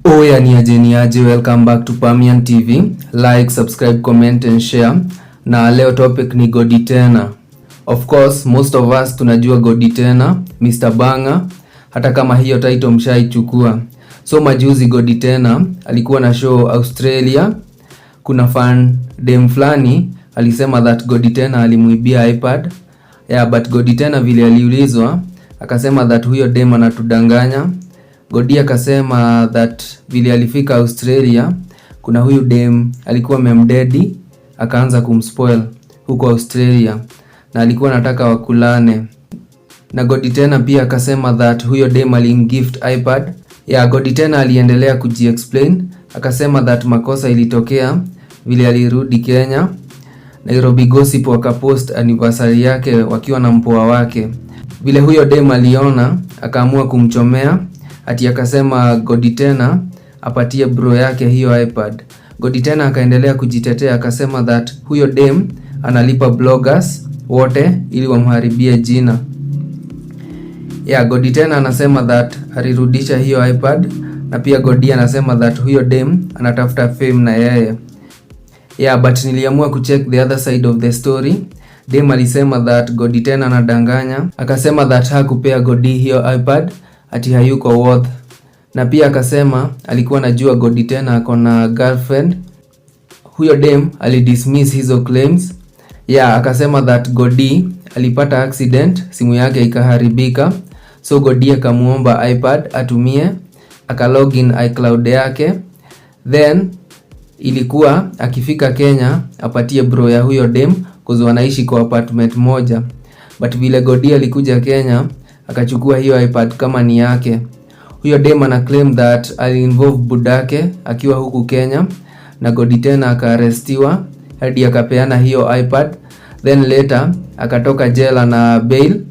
Oya ni aje, welcome back to Pamian TV. Like, subscribe, comment and share. Na leo topic ni Godi Tena. Of course, most of us tunajua Godi Tena, Mr. Banga, hata kama hiyo title mshaichukua. So majuzi Godi Tena alikuwa na show Australia. Kuna fan dem flani alisema that Godi Tena alimuibia iPad. But Godi Tena vile aliulizwa akasema that huyo dem anatudanganya. Godi akasema that vile alifika Australia kuna huyu dem alikuwa memdedi akaanza kumspoil huko Australia na alikuwa anataka wakulane. Na Godi Tena pia akasema that huyo dem alimgift iPad. Godi Tena aliendelea kujiexplain, akasema that makosa ilitokea vile alirudi Kenya. Nairobi Gossip wakapost anniversary yake wakiwa na mpoa wake. Vile huyo dem aliona akaamua kumchomea, ati akasema Godi Tena apatie bro yake hiyo iPad. Godi Tena akaendelea kujitetea akasema that huyo dem analipa bloggers wote ili wamharibie jina. Godi Tena anasema that alirudisha hiyo iPad, na pia Godi anasema that huyo dem anatafuta fame na yeye. But niliamua kucheck the other side of the story. Dem alisema that Godi Tena anadanganya, akasema that hakupea Godi hiyo iPad, ati hayuko worth. Na pia akasema alikuwa anajua Godi Tena ako na girlfriend. Huyo dem alidismiss hizo claims. Akasema that Godi alipata accident, simu yake ikaharibika. So Godi akamuomba iPad atumie, akalogin iCloud yake. Then ilikuwa akifika Kenya apatie bro ya huyo dem cause wanaishi kwa apartment moja. But vile Godi alikuja Kenya akachukua hiyo iPad kama ni yake. Huyo dem ana claim that ali-involve budake akiwa huku Kenya, na Godi Tena akaarestiwa hadi akapeana hiyo iPad. Then later akatoka jela na bail.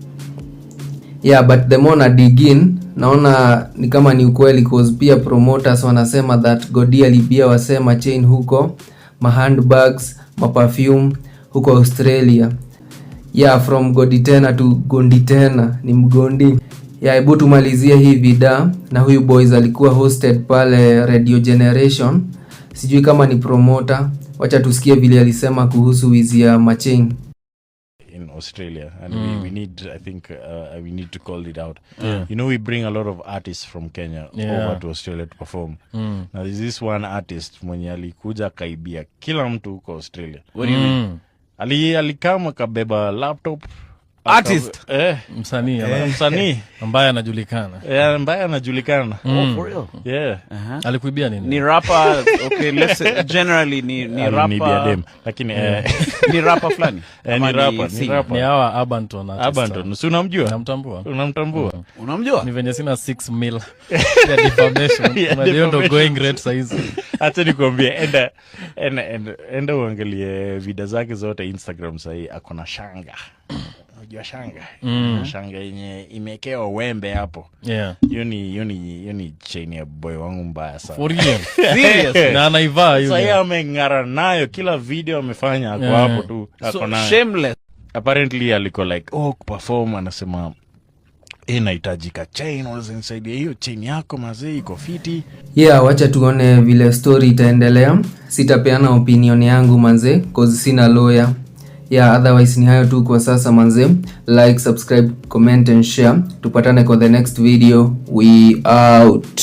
But the more na digin naona ni kama ni ukweli cause pia promoters wanasema that Godi alibia wasema chain huko, ma handbags, ma perfume huko Australia. From Godi Tena to Gondi Tena ni mgondi. Hebu tumalizie hii vida na huyu boys alikuwa hosted pale Radio Generation. Sijui kama ni promoter. Wacha tusikie vile alisema kuhusu wizi ya machain in Australia, and we need, I think we need to call it out. You know, we bring a lot of artists from Kenya over to Australia to perform. Now there's this one artist mwenye alikuja kaibia kila mtu huko Australia. What do you mean? Alikama kabeba laptop Artist? Msanii ambaye anajulikana. Ambaye anajulikana. For real? Alikuibia nini? Ni rapper, okay, let's say generally ni rapper. Lakini ni rapper flani. Ni rapper. Ni hawa Abanton artist. Abanton, si unamjua? Unamtambua? Unamjua? Ni venye sina 6 mil ya defamation. Unajua ndo going rate size. Acha nikwambie, enda uangalie video zake zote Instagram sahi, akona shanga. Unajua shanga? Shanga yenye imekewa wembe hapo. Hiyo ni chain ya boy wangu mbaya sana. For real? Serious? Na anaivaa yule. Sasa ameng'ara nayo kila video amefanya hapo hapo tu. So shameless. Apparently aliko like perform, anasema inahitajika chain, unanisaidia hiyo chain yako mazee iko fiti. Wacha tuone vile story itaendelea. Sitapeana opinion yangu manze cause sina lawyer. Otherwise ni hayo tu kwa sasa manze. Like, subscribe, comment and share. Tupatane kwa the next video. We out.